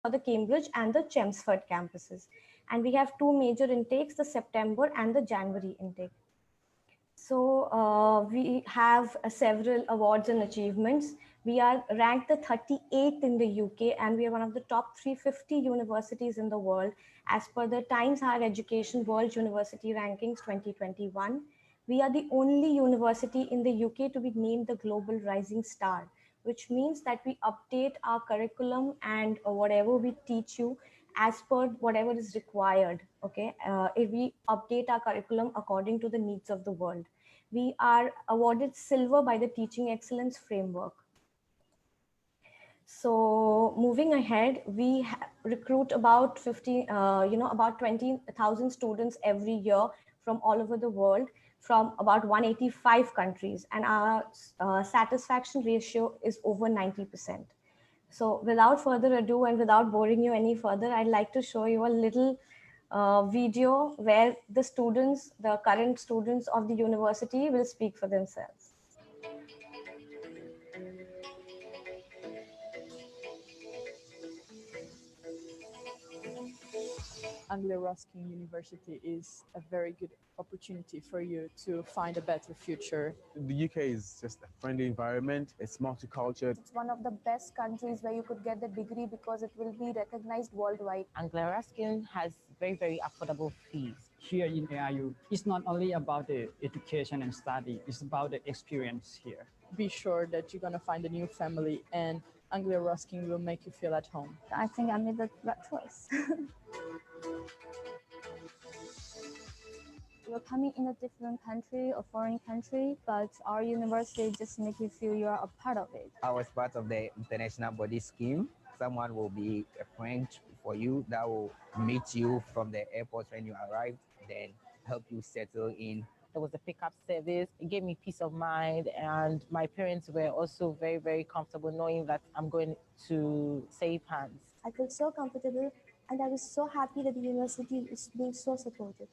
for the Cambridge and the Chelmsford campuses. And we have two major intakes, the September and the January intake. So we have several awards and achievements. We are ranked the 38th in the UK, and we are one of the top 350 universities in the world as per the Times Higher Education World University Rankings 2021. We are the only university in the UK to be named the Global Rising Star, which means that we update our curriculum and whatever we teach you as per whatever is required. Okay, if we update our curriculum according to the needs of the world. We are awarded silver by the Teaching Excellence Framework. So moving ahead, we recruit about about 20,000 students every year from all over the world, from about 185 countries, and our satisfaction ratio is over 90%. So without further ado and without boring you any further, I'd like to show you a little video where the students, the current students of the university will speak for themselves. Anglia Ruskin University is a very good opportunity for you to find a better future. The UK is just a friendly environment. It's multicultural. It's one of the best countries where you could get the degree because it will be recognized worldwide. Anglia Ruskin has very affordable fees. Here in AIU, it's not only about the education and study, it's about the experience here. Be sure that you're going to find a new family, and Anglia Ruskin will make you feel at home. I think I made the right choice. You're coming in a different country, a foreign country, but our university just make you feel you're a part of it. I was part of the international body scheme. Someone will be a friend for you that will meet you from the airport when you arrive, then help you settle in. There was a pickup service. It gave me peace of mind, and my parents were also very comfortable knowing that I'm going to safe hands. I feel so comfortable, and I was so happy that the university is being so supportive.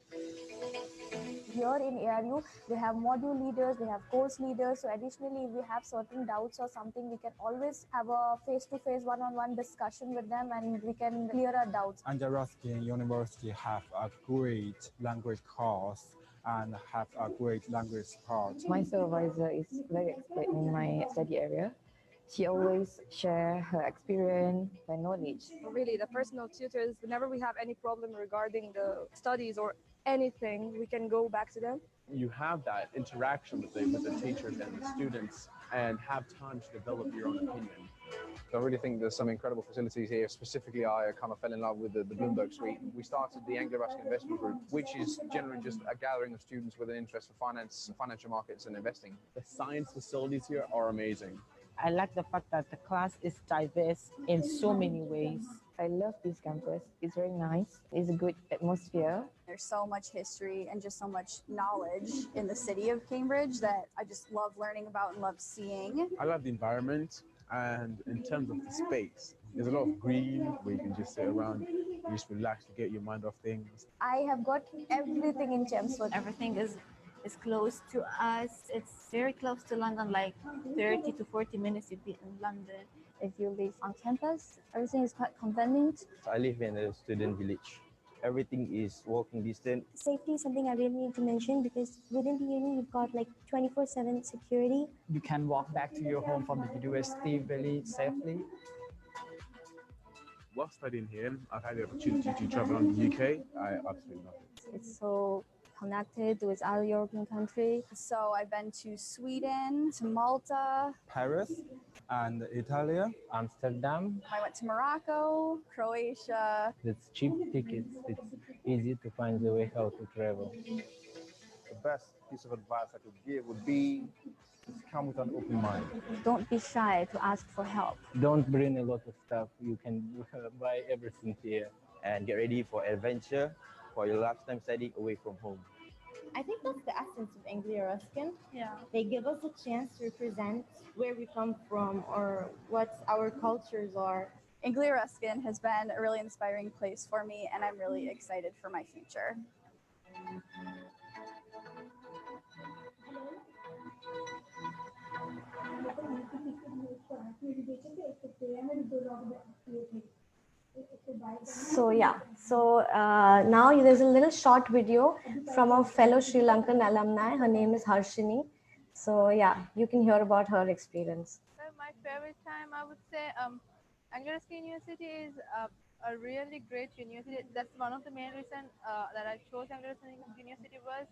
Here in ARU, we have module leaders, we have course leaders. So additionally, if we have certain doubts or something, we can always have a face-to-face, one-on-one discussion with them, and we can clear our doubts. Anglia Ruskin University have a great language course and have a great language support. My supervisor is very expert in my study area. She always shares her experience, her knowledge. Really, the personal tutors, whenever we have any problem regarding the studies or anything, we can go back to them. You have that interaction with the teachers and the students and have time to develop your own opinion. So I really think there's some incredible facilities here. Specifically, I kind of fell in love with the Bloomberg Suite. We started the Anglia Ruskin Investment Group, which is generally just a gathering of students with an interest for finance, financial markets and investing. The science facilities here are amazing. I like the fact that the class is diverse in so many ways. I love this campus. It's very nice. It's a good atmosphere. There's so much history and just so much knowledge in the city of Cambridge that I just love learning about and love seeing. I love the environment, and in terms of the space, there's a lot of green where you can just sit around, you just relax to get your mind off things. I have got everything in Chelmsford. Everything is close to us. It's very close to London, like 30 to 40 minutes you'd be in London. If you live on campus, everything is quite convenient. I live in a student village. Everything is walking distance. Safety is something I really need to mention because within the uni, you've got like 24/7 security. You can walk back to your home from the university very safely. While studying here, I've had the opportunity to travel around the UK. I absolutely love it. It's so connected with other European countries. So I've been to Sweden, to Malta, Paris, and Italy, Amsterdam. I went to Morocco, Croatia. It's cheap tickets. It's easy to find the way how to travel. The best piece of advice I could give would be just come with an open mind. Don't be shy to ask for help. Don't bring a lot of stuff. You can buy everything here. And get ready for adventure, for your lifetime studying away from home. I think that's the essence of Anglia Ruskin. Yeah. They give us a chance to represent where we come from or what our cultures are. Anglia Ruskin has been a really inspiring place for me, and I'm really excited for my future. So yeah, so now there's a little short video from a fellow Sri Lankan alumni. Her name is Harshini. So yeah, you can hear about her experience. My favorite time, I would say, Anglia Ruskin University is a really great university. That's one of the main reasons that I chose Anglia Ruskin University was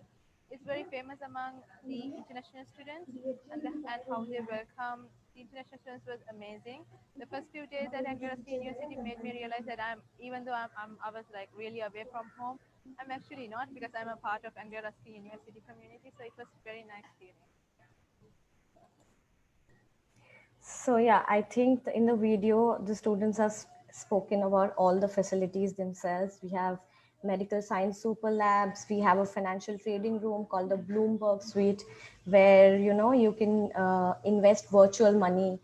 it's very famous among the international students and how they welcome the international students was amazing. The first few days at Anglia Ruskin University made me realize that even though I was like really away from home, I'm actually not because I'm a part of Anglia Ruskin University community. So it was very nice feeling. So yeah, I think in the video, the students have spoken about all the facilities themselves. We have medical science super labs. We have a financial trading room called the Bloomberg Suite, where, you know, you can invest virtual money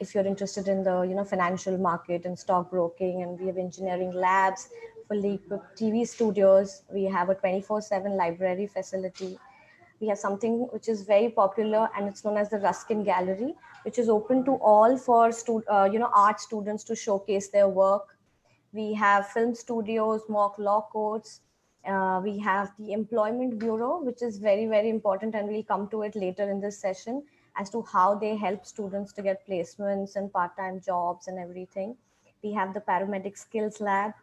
if you're interested in the, you know, financial market and stockbroking. And we have engineering labs, fully equipped TV studios. We have a 24/7 library facility. We have something which is very popular, and it's known as the Ruskin Gallery, which is open to all for art students to showcase their work. We have film studios, mock law courts. We have the Employment Bureau, which is very, very important, and we'll come to it later in this session as to how they help students to get placements and part-time jobs and everything. We have the Paramedic Skills Lab.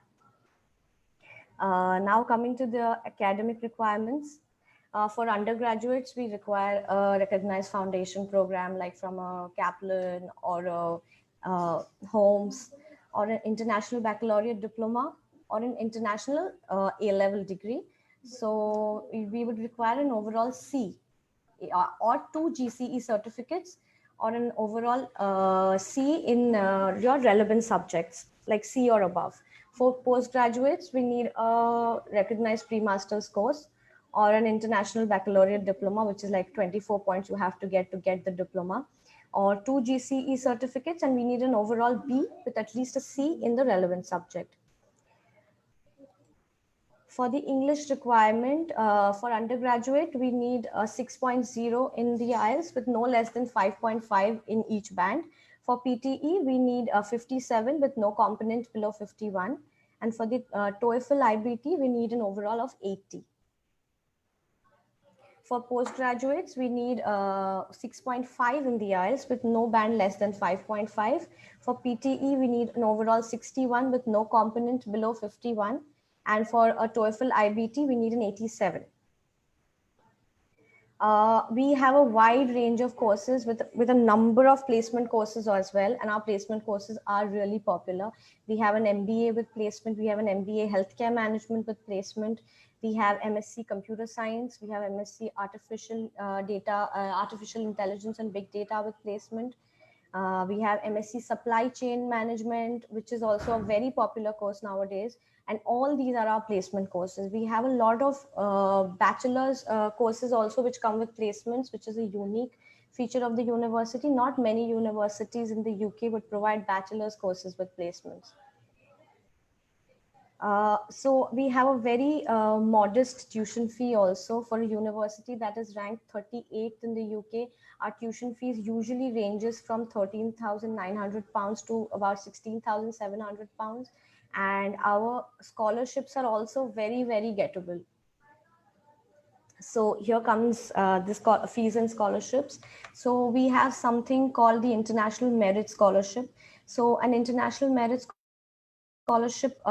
Now coming to the academic requirements. For undergraduates, we require a recognized foundation program like from a Kaplan or a Holmes or an international baccalaureate diploma or an international A-level degree. So we would require an overall C or 2 GCE certificates or an overall C in your relevant subjects like C or above. For postgraduates, we need a recognized pre-master's course or an international baccalaureate diploma, which is like 24 points you have to get the diploma, or 2 GCE certificates, and we need an overall B with at least a C in the relevant subject. For the English requirement, for undergraduate, we need a 6.0 in the IELTS with no less than 5.5 in each band. For PTE, we need a 57 with no component below 51. And for the TOEFL IBT, we need an overall of 80. For postgraduates, we need 6.5 in the IELTS with no band less than 5.5. For PTE, we need an overall 61 with no component below 51. And for a TOEFL IBT, we need an 87. We have a wide range of courses with a number of placement courses as well. And our placement courses are really popular. We have an MBA with placement. We have an MBA Healthcare Management with placement. We have MSc Computer Science. We have MSc Artificial Intelligence and Big Data with placement. We have MSc Supply Chain Management, which is also a very popular course nowadays. And all these are our placement courses. We have a lot of bachelor's courses also, which come with placements, which is a unique feature of the university. Not many universities in the UK would provide bachelor's courses with placements. So we have a very modest tuition fee also for a university that is ranked 38th in the UK. Our tuition fees usually ranges from £13,900 to about £16,700. And our scholarships are also very, very gettable. So here comes this fees and scholarships. So we have something called the International Merit Scholarship. So an International Merit Scholarship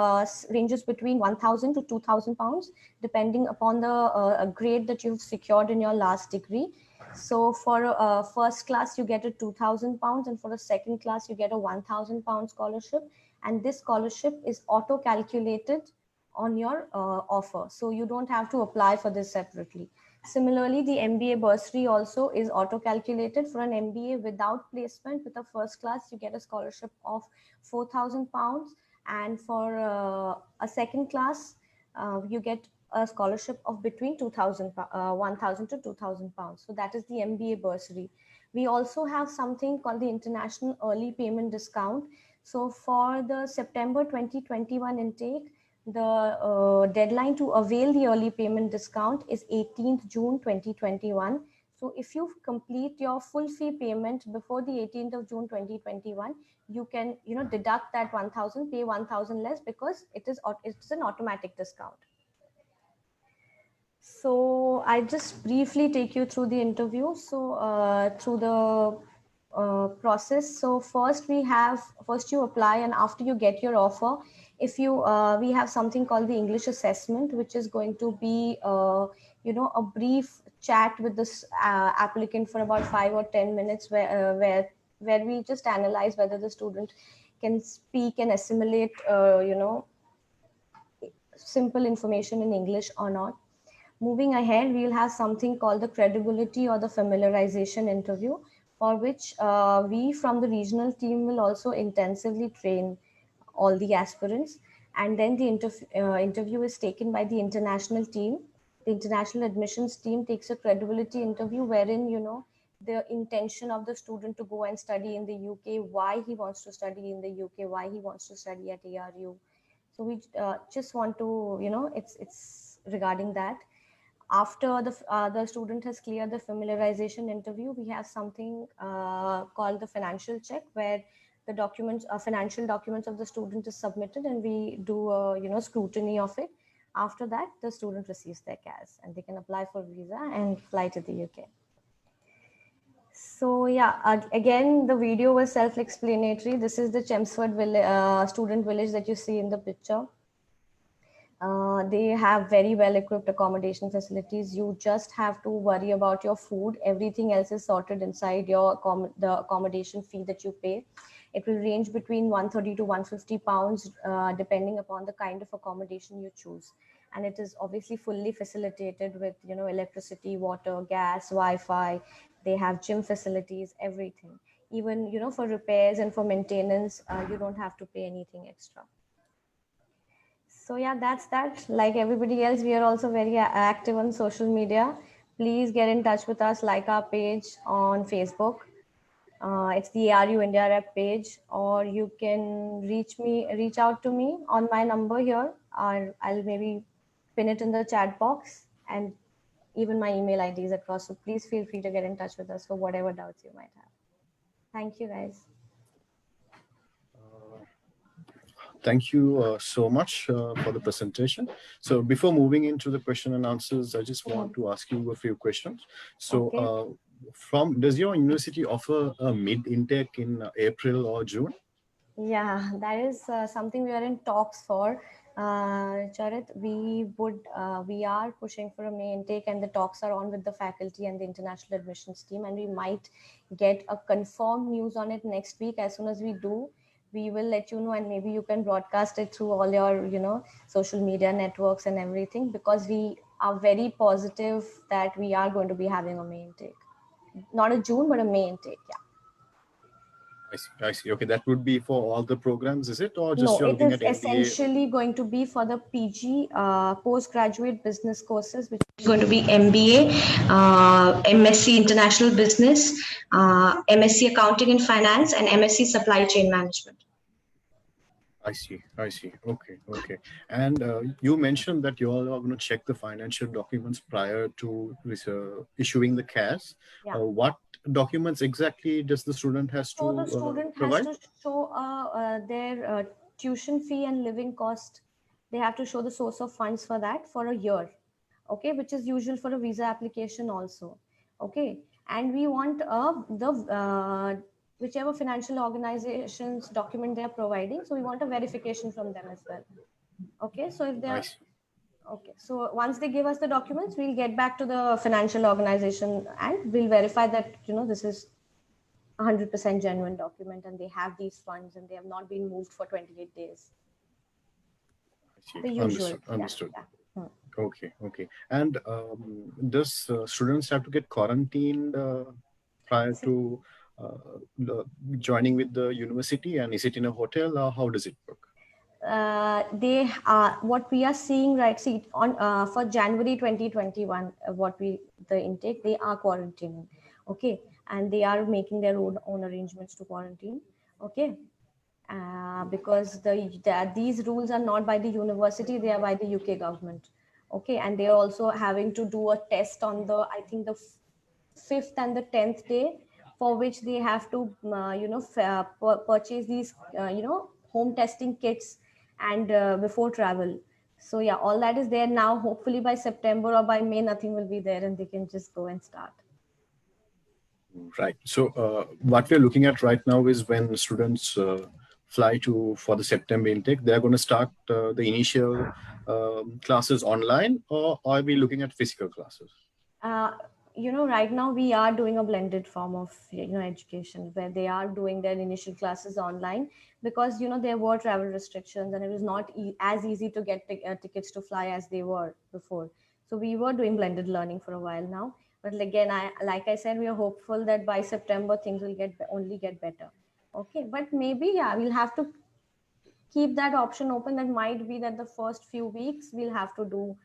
ranges between £1,000 to £2,000, depending upon the grade that you've secured in your last degree. So for first class, you get a £2,000, and for a second class, you get a £1,000 scholarship. And this scholarship is auto-calculated on your offer. So you don't have to apply for this separately. Similarly, the MBA bursary also is auto-calculated. For an MBA without placement with a first class, you get a scholarship of £4,000. And for a second class, you get a scholarship of between £1,000 to £2,000. So that is the MBA bursary. We also have something called the International Early Payment Discount. So for the September 2021 intake, the deadline to avail the early payment discount is 18th June 2021. So if you complete your full fee payment before the 18th of June 2021, you can, deduct that 1,000, pay 1,000 less, because it's an automatic discount. So I just briefly take you through the interview. So through the process. So first you apply, and after you get your offer, if you we have something called the English assessment, which is going to be a brief chat with this applicant for about 5 or 10 minutes, where we just analyze whether the student can speak and assimilate simple information in English or not. Moving ahead, we'll have something called the credibility or the familiarization interview, for which we from the regional team will also intensively train all the aspirants. And then the interview is taken by the international team. The international admissions team takes a credibility interview, wherein, the intention of the student to go and study in the UK, why he wants to study in the UK, why he wants to study at ARU. So we just want to, it's regarding that. After the student has cleared the familiarization interview, we have something called the financial check, where the financial documents of the student is submitted, and we do scrutiny of it. After that, the student receives their CAS, and they can apply for visa and fly to the UK. So yeah, again, the video was self-explanatory. This is the Chelmsford student village that you see in the picture. They have very well-equipped accommodation facilities. You just have to worry about your food. Everything else is sorted inside the accommodation fee that you pay. It will range between 130 to 150 pounds, depending upon the kind of accommodation you choose. And it is obviously fully facilitated with, electricity, water, gas, Wi-Fi. They have gym facilities, everything. Even, for repairs and for maintenance, you don't have to pay anything extra. So yeah, that's that. Like everybody else, we are also very active on social media. Please get in touch with us, like our page on Facebook. It's the ARU India Rep page, or you can reach out to me on my number here, or I'll maybe pin it in the chat box, and even my email ID is across. So please feel free to get in touch with us for whatever doubts you might have. Thank you, guys. Thank you so much for the presentation. So before moving into the question and answers, I just want to ask you a few questions. So does your university offer a mid-intake in April or June? Yeah, that is something we are in talks for. Charit, we are pushing for a May intake, and the talks are on with the faculty and the international admissions team, and we might get a confirmed news on it next week. As soon as we do, we will let you know, and maybe you can broadcast it through all your, social media networks and everything, because we are very positive that we are going to be having a May intake. Not a June, but a May intake, yeah. I see. Okay, that would be for all the programs, is it? Or just No, you're looking at it is essentially going to be for the PG, postgraduate business courses, which is going to be MBA, MSc International Business, MSc Accounting and Finance, and MSc Supply Chain Management. I see. Okay. And you mentioned that you all are going to check the financial documents prior to issuing the CAS. Yeah. What documents exactly does the student has to So the student provide? has to show their tuition fee and living cost. They have to show the source of funds for that for a year, okay, which is usual for a visa application also, okay. And we want whichever financial organizations document they are providing, so we want a verification from them as well, okay. So if they are okay, so once they give us the documents, we'll get back to the financial organization and we'll verify that this is 100% genuine document, and they have these funds and they have not been moved for 28 days. The usual. Understood. Yeah. Okay. And does students have to get quarantined prior to joining with the university, and is it in a hotel, or how does it work? They are what we are seeing, right? See, on for January 2021, the intake, they are quarantining, okay, and they are making their own arrangements to quarantine, okay, because these rules are not by the university, they are by the UK government, okay, and they are also having to do a test on the 5th and the 10th day, for which they have to, purchase these, home testing kits and before travel. So yeah, all that is there now. Hopefully by September or by May, nothing will be there and they can just go and start. Right. So what we're looking at right now is when students fly for the September intake, they're going to start the initial classes online, or are we looking at physical classes? Right now we are doing a blended form of, education where they are doing their initial classes online because, there were travel restrictions and it was not as easy to get tickets to fly as they were before. So we were doing blended learning for a while now. But again, like I said, we are hopeful that by September things will only get better. Okay, but maybe, yeah, we'll have to keep that option open. That might be that the first few weeks we'll have to do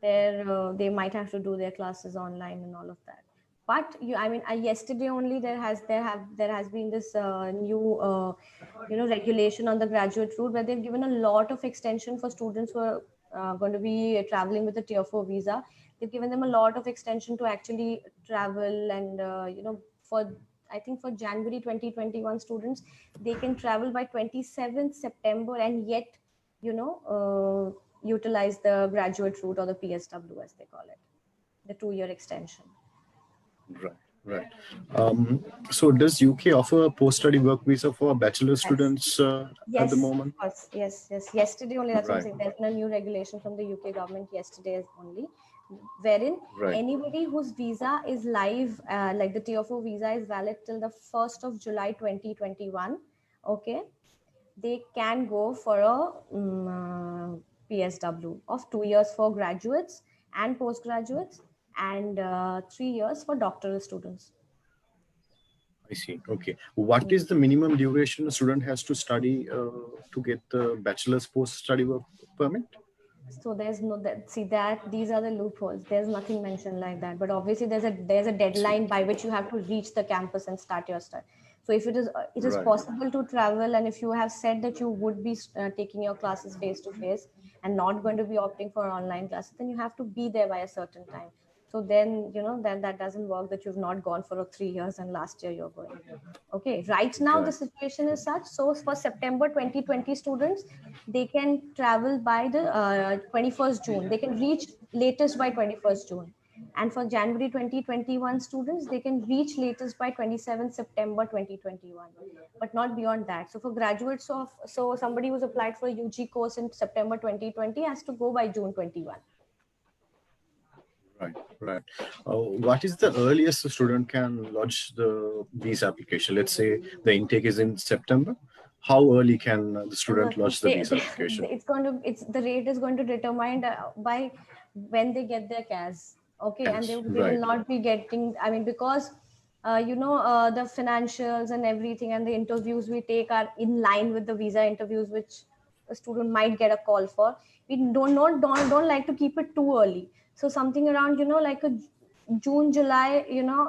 they might have to do their classes online and all of that. But yesterday only there has been this new regulation on the graduate route where they've given a lot of extension for students who are going to be traveling with a tier 4 visa. They've given them a lot of extension to actually travel and I think for January 2021 students, they can travel by 27th September and yet, utilize the graduate route or the PSW as they call it, the 2-year extension. Right. So does UK offer a post-study work visa for bachelor students at the moment? Yes. Yesterday only, that's what I'm saying. There's a new regulation from the UK government yesterday only, wherein anybody whose visa is live, like the tier 4 visa is valid till the 1st of July 2021, okay, they can go for a PSW of 2 years for graduates and postgraduates and 3 years for doctoral students. I see. Okay. What is the minimum duration a student has to study to get the bachelor's post-study work permit? So there's no these are the loopholes. There's nothing mentioned like that. But obviously there's a deadline by which you have to reach the campus and start your study. So if it is possible to travel, and if you have said that you would be taking your classes face to face and not going to be opting for online classes, then you have to be there by a certain time. So then, then that doesn't work that you've not gone for 3 years and last year you're going. Okay, right now the situation is such. So for September 2020 students, they can travel by the 21st June. They can reach latest by 21st June. And for January 2021 students, they can reach latest by 27 September 2021, but not beyond that. So for graduates, so somebody who's applied for a UG course in September 2020 has to go by June 21. Right. What is the earliest a student can lodge the visa application? Let's say the intake is in September. How early can the student lodge the visa application? The rate is going to be determined by when they get their CAS. Okay, yes, and they will not be getting. Because the financials and everything and the interviews we take are in line with the visa interviews, which a student might get a call for. We don't like to keep it too early. So something around, like a June, July,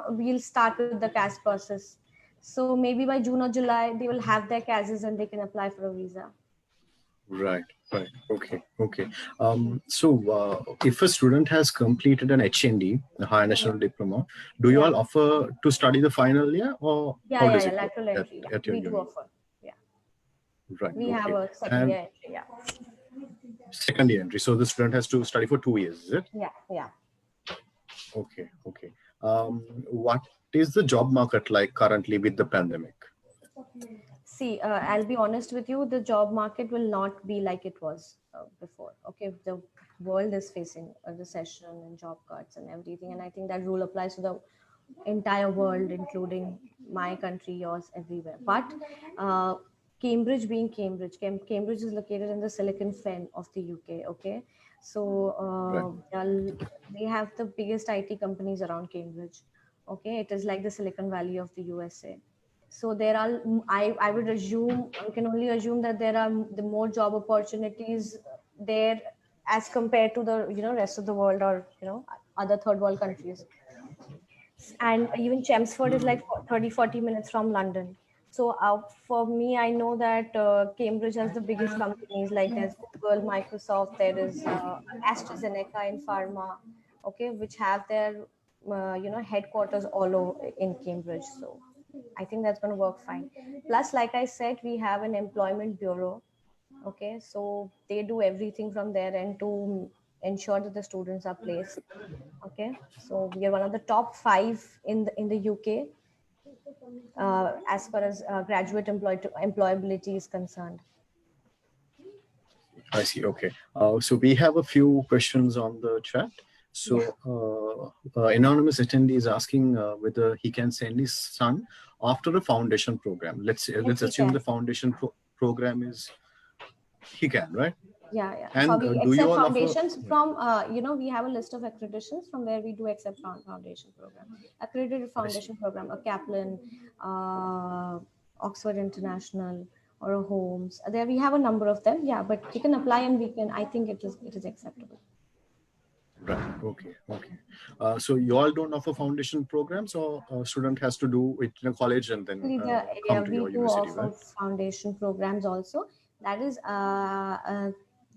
we'll start with the CAS process. So maybe by June or July, they will have their CASs and they can apply for a visa. Right. Okay. So if a student has completed an HND, a Higher National Diploma, do you all offer to study the final year or how does it lateral entry. We do offer. Yeah. Right. We have a second year entry. Yeah. Second year entry. So the student has to study for 2 years, is it? Yeah. Okay. What is the job market like currently with the pandemic? See, I'll be honest with you, the job market will not be like it was before. Okay, the world is facing a recession and job cuts and everything. And I think that rule applies to the entire world, including my country, yours, everywhere. But Cambridge being Cambridge is located in the Silicon Fen of the UK. Okay, so they have the biggest IT companies around Cambridge. Okay, it is like the Silicon Valley of the USA. So there are, I would assume, I can only assume that there are the more job opportunities there as compared to the rest of the world or other third world countries. And even Chelmsford is like 30-40 minutes from London. So for me, I know that Cambridge has the biggest companies, like there's Google, Microsoft, there is AstraZeneca in pharma, okay, which have their headquarters all over in Cambridge. So I think that's going to work fine. Plus, like I said, we have an employment bureau. Okay, so they do everything from their end to ensure that the students are placed. Okay, so we are one of the top 5 in the UK as far as graduate employability is concerned. I see. Okay. So we have a few questions on the chat. So anonymous attendee is asking whether he can send his son after a foundation program. Let's assume the foundation program is, he can, right? Yeah. And we do you accept all foundations from, we have a list of accreditations from where we do accept foundation program, accredited foundation program, a Kaplan, Oxford International, or a Holmes. There we have a number of them. Yeah, but you can apply and I think it is acceptable. Right. Okay. So you all don't offer foundation programs, or a student has to do it in a college and then come to your university, offer right? foundation programs also. That is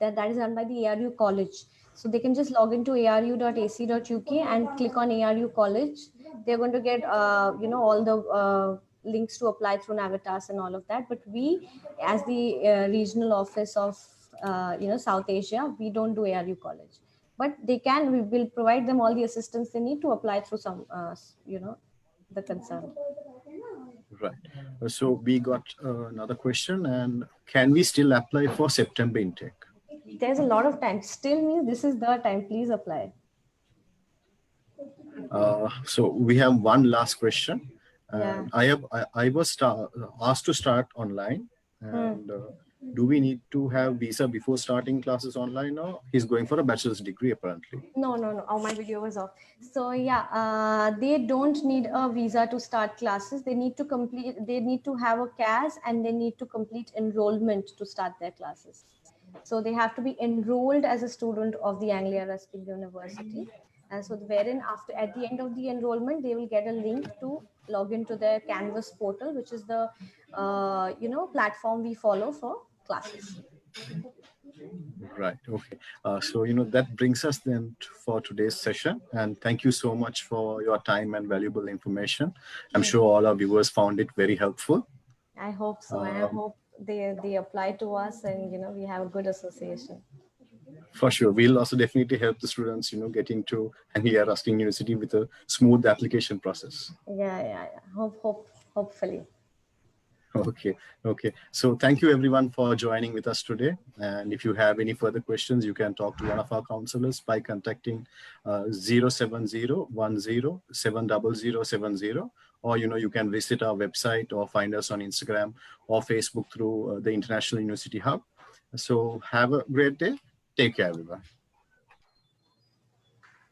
that is done by the ARU college. So they can just log into aru.ac.uk and click on ARU college. They're going to get all the links to apply through Navitas and all of that. But we, as the regional office of South Asia, we don't do ARU college. But we will provide them all the assistance they need to apply through some, the concern. Right. So we got another question, and can we still apply for September intake? There's a lot of time. Still means this is the time. Please apply. So we have one last question. I was asked to start online, and do we need to have visa before starting classes online, or he's going for a bachelor's degree apparently? No. Oh, my video was off. So yeah, they don't need a visa to start classes. They need to have a CAS, and they need to complete enrollment to start their classes. So they have to be enrolled as a student of the Anglia Ruskin University. And so wherein at the end of the enrollment, they will get a link to log into their Canvas portal, which is the platform we follow for classes. Right. Okay. So that brings us then for today's session, and thank you so much for your time and valuable information. I'm sure all our viewers found it very helpful. I hope so. And I hope they apply to us, and we have a good association. For sure. We'll also definitely help the students, getting to Anglia Ruskin University with a smooth application process. Yeah. Hopefully. Okay. So thank you everyone for joining with us today. And if you have any further questions, you can talk to one of our counselors by contacting 070107070, or you can visit our website or find us on Instagram or Facebook through the International University Hub. So have a great day. Take care, everyone.